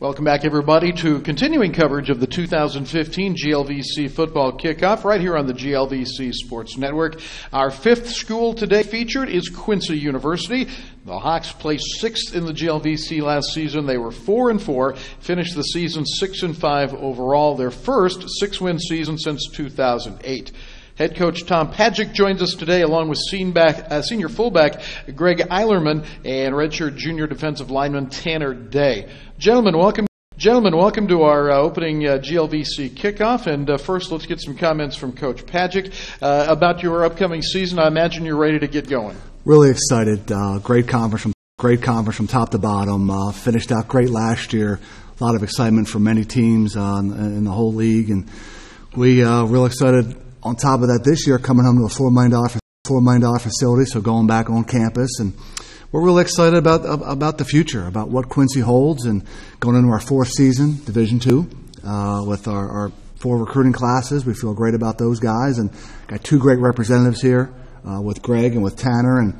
Welcome back, everybody, to continuing coverage of the 2015 GLVC Football Kickoff right here on the GLVC Sports Network. Our fifth school today featured is Quincy University. The Hawks placed sixth in the GLVC last season. They were 4-4, finished the season 6-5 overall, their first six-win season since 2008. Head coach Tom Padgett joins us today, along with senior fullback Greg Eilerman and redshirt junior defensive lineman Tanner Day. Gentlemen, welcome to our opening GLVC kickoff. And first, let's get some comments from Coach Padgett about your upcoming season. I imagine you're ready to get going. Really excited. Great conference from top to bottom. Finished out great last year. A lot of excitement for many teams in the whole league, and we real excited. On top of that, this year coming home to a $4 million facility, so going back on campus, and we're really excited about the future, about what Quincy holds, and going into our fourth season, Division II, with our four recruiting classes. We feel great about those guys, and got two great representatives here with Greg and with Tanner, and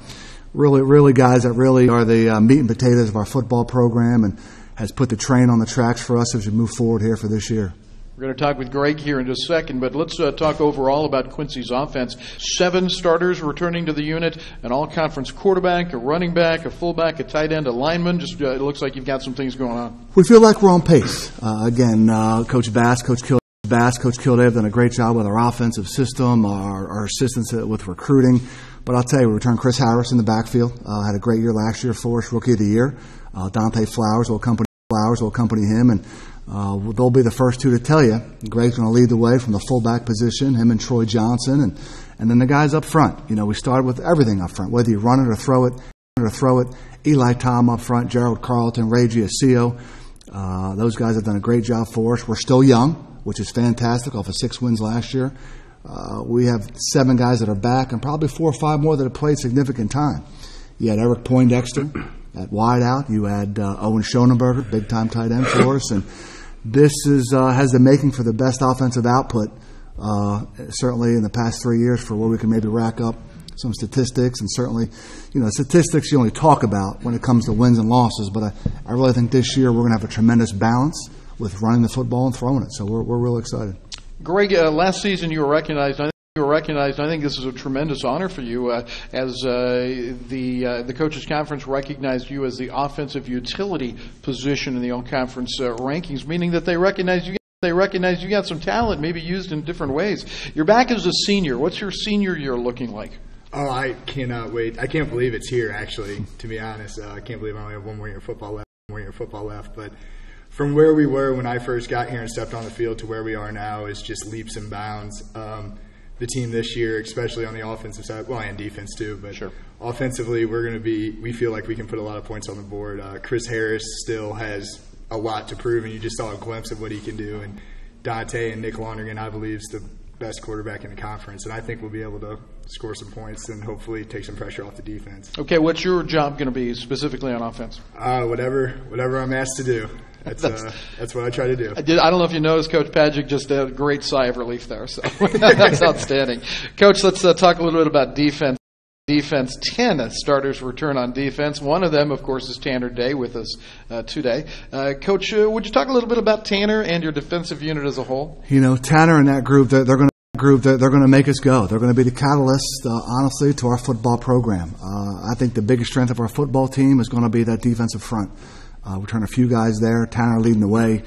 really guys that really are the meat and potatoes of our football program, and has put the train on the tracks for us as we move forward here for this year. We're going to talk with Greg here in just a second, but let's talk overall about Quincy's offense. 7 starters returning to the unit, an all-conference quarterback, a running back, a fullback, a tight end, a lineman. Just it looks like you've got some things going on. We feel like we're on pace. Coach Bass, Coach Kildare have done a great job with our offensive system, our assistants with recruiting. But I'll tell you, we returned Chris Harris in the backfield. Had a great year last year for us, Rookie of the Year. Dante Flowers will accompany him, and they'll be the first two to tell you. Greg's going to lead the way from the fullback position, him and Troy Johnson, and then the guys up front. You know, we started with everything up front, whether you run it or throw it. Eli Tom up front, Gerald Carlton, Ray Giacio. Those guys have done a great job for us. We're still young, which is fantastic, off of 6 wins last year. We have 7 guys that are back, and probably 4 or 5 more that have played significant time. You had Eric Poindexter at wideout. You had Owen Schonenberger, big-time tight end for us, and this has the making for the best offensive output, certainly in the past 3 years, for where we can maybe rack up some statistics. And certainly, statistics you only talk about when it comes to wins and losses. But I really think this year we're going to have a tremendous balance with running the football and throwing it. So we're real excited. Greg, last season you were recognized. I think this is a tremendous honor for you, as the coaches conference recognized you as the offensive utility position in the all-conference rankings, meaning that they recognize you got some talent, maybe used in different ways. You're back as a senior. What's your senior year looking like? Oh, I cannot wait. I can't believe it's here, actually, to be honest. I can't believe I only have one more year of football left. But from where we were when I first got here and stepped on the field to where we are now is just leaps and bounds. The team this year, especially on the offensive side, well, and defense too, but sure. Offensively, we feel like we can put a lot of points on the board. Chris Harris still has a lot to prove, and you just saw a glimpse of what he can do. And Dante and Nick Lonergan, I believe, is the best quarterback in the conference, and I think we'll be able to score some points and hopefully take some pressure off the defense. Okay, what's your job going to be specifically on offense? Whatever I'm asked to do. That's what I try to do. I don't know if you noticed, Coach Padgett just did a great sigh of relief there. So that's outstanding. Coach, let's talk a little bit about defense. 10 starters return on defense. One of them, of course, is Tanner Day with us today. Coach, would you talk a little bit about Tanner and your defensive unit as a whole? Tanner and that group, they're going to make us go. They're going to be the catalyst, honestly, to our football program. I think the biggest strength of our football team is going to be that defensive front. We turn a few guys there. Tanner leading the way.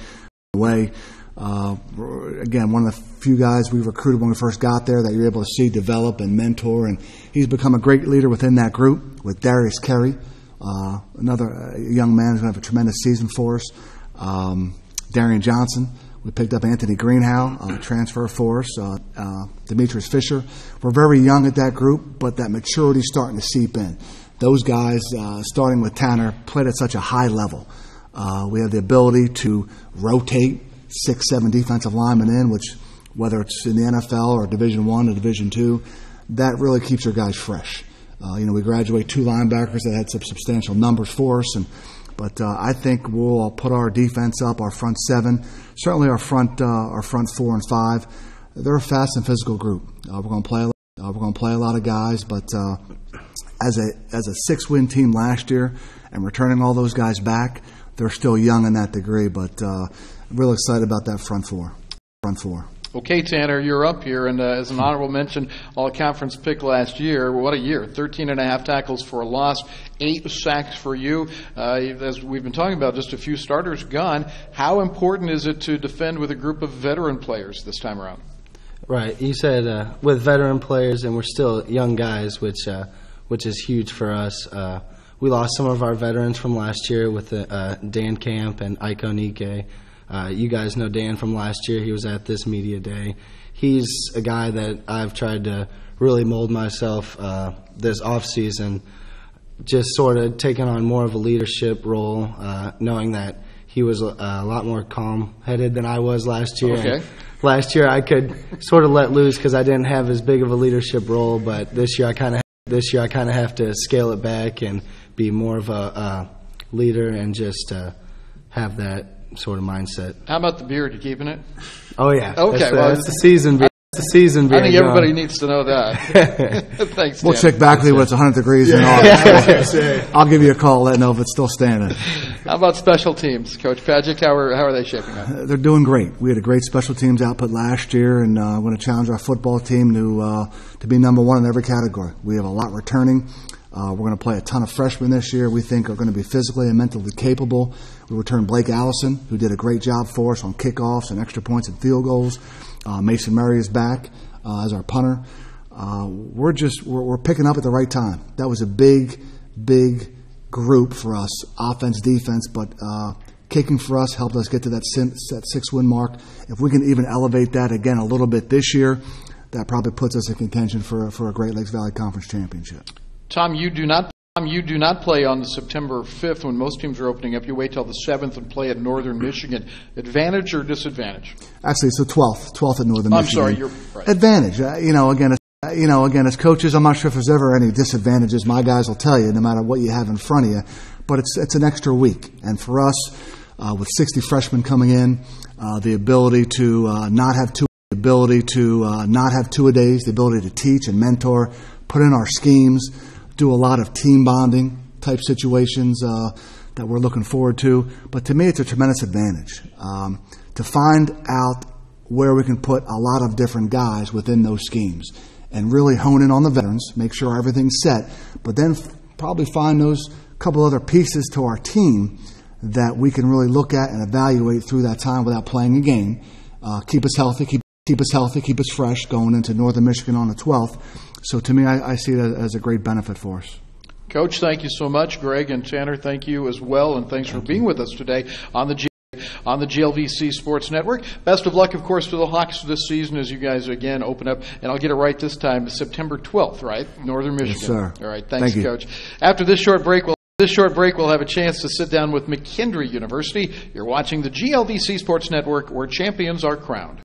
Again, one of the few guys we recruited when we first got there that you're able to see develop and mentor, and he's become a great leader within that group with Darius Carey, another young man who's going to have a tremendous season for us. Darian Johnson. We picked up Anthony Greenhow, transfer for us. Demetrius Fisher. We're very young at that group, but that maturity is starting to seep in. Those guys, starting with Tanner, played at such a high level. We have the ability to rotate 6-7 defensive linemen in, which, whether it's in the NFL or Division I or Division II, that really keeps our guys fresh. We graduate 2 linebackers that had some substantial numbers for us, but I think we'll put our defense up, our front 7, certainly our front 4 and 5. They're a fast and physical group. We're going to play a lot of guys, but as a 6-win team last year and returning all those guys back, they're still young in that degree, but real excited about that front four. Okay, Tanner, you're up here, and as an honorable mention, all-conference pick last year. What a year. 13.5 tackles for a loss, 8 sacks for you. As we've been talking about, just a few starters gone. How important is it to defend with a group of veteran players this time around? Right. You said with veteran players, and we're still young guys, which is huge for us. We lost some of our veterans from last year with Dan Camp and Ike Onike. You guys know Dan from last year. He was at this media day. He's a guy that I've tried to really mold myself this offseason, just sort of taking on more of a leadership role, knowing that he was a lot more calm-headed than I was last year. Okay. Last year I could sort of let loose because I didn't have as big of a leadership role, but this year I kind of have to scale it back and be more of a leader and just have that sort of mindset. How about the beard? You keeping it? Oh yeah. Okay. That's the season beard. That's the season beard. I think everybody needs to know that. Thanks, We'll Tanner. check Backley when it's 100 degrees in August. I'll give you a call, let know if it's still standing. How about special teams, Coach Pagic? How are they shaping up? They're doing great. We had a great special teams output last year, and we're going to challenge our football team to be number one in every category. We have a lot returning. We're going to play a ton of freshmen this year we think are going to be physically and mentally capable. We returned Blake Allison, who did a great job for us on kickoffs and extra points and field goals. Mason Murray is back as our punter. We're picking up at the right time. That was a big group for us, offense, defense, but kicking for us helped us get to that 6-win mark. If we can even elevate that again a little bit this year, that probably puts us in contention for a Great Lakes Valley Conference championship. Tom, you do not play on the September 5th when most teams are opening up. You wait till the 7th and play at Northern Michigan. Advantage or disadvantage? Actually, it's the 12th at Northern Michigan. I'm sorry, you're right. Advantage. Again, as coaches, I'm not sure if there's ever any disadvantages. My guys will tell you, no matter what you have in front of you. But it's an extra week, and for us, with 60 freshmen coming in, the ability to not have two-a-days, the ability to teach and mentor, put in our schemes, do a lot of team bonding type situations that we're looking forward to. But to me, it's a tremendous advantage to find out where we can put a lot of different guys within those schemes and really hone in on the veterans, make sure everything's set, but then probably find those couple other pieces to our team that we can really look at and evaluate through that time without playing a game. Keep us healthy, keep us fresh going into Northern Michigan on the 12th. So to me, I see it as a great benefit for us. Coach, thank you so much. Greg and Tanner, thank you as well, and thanks for being with us today on the GLVC Sports Network. Best of luck, of course, to the Hawks this season as you guys again open up, and I'll get it right this time, September 12th, right? Northern Michigan. Yes, sir. All right, thanks, Thank you. Coach. After this short break, we'll have a chance to sit down with McKendree University. You're watching the GLVC Sports Network, where champions are crowned.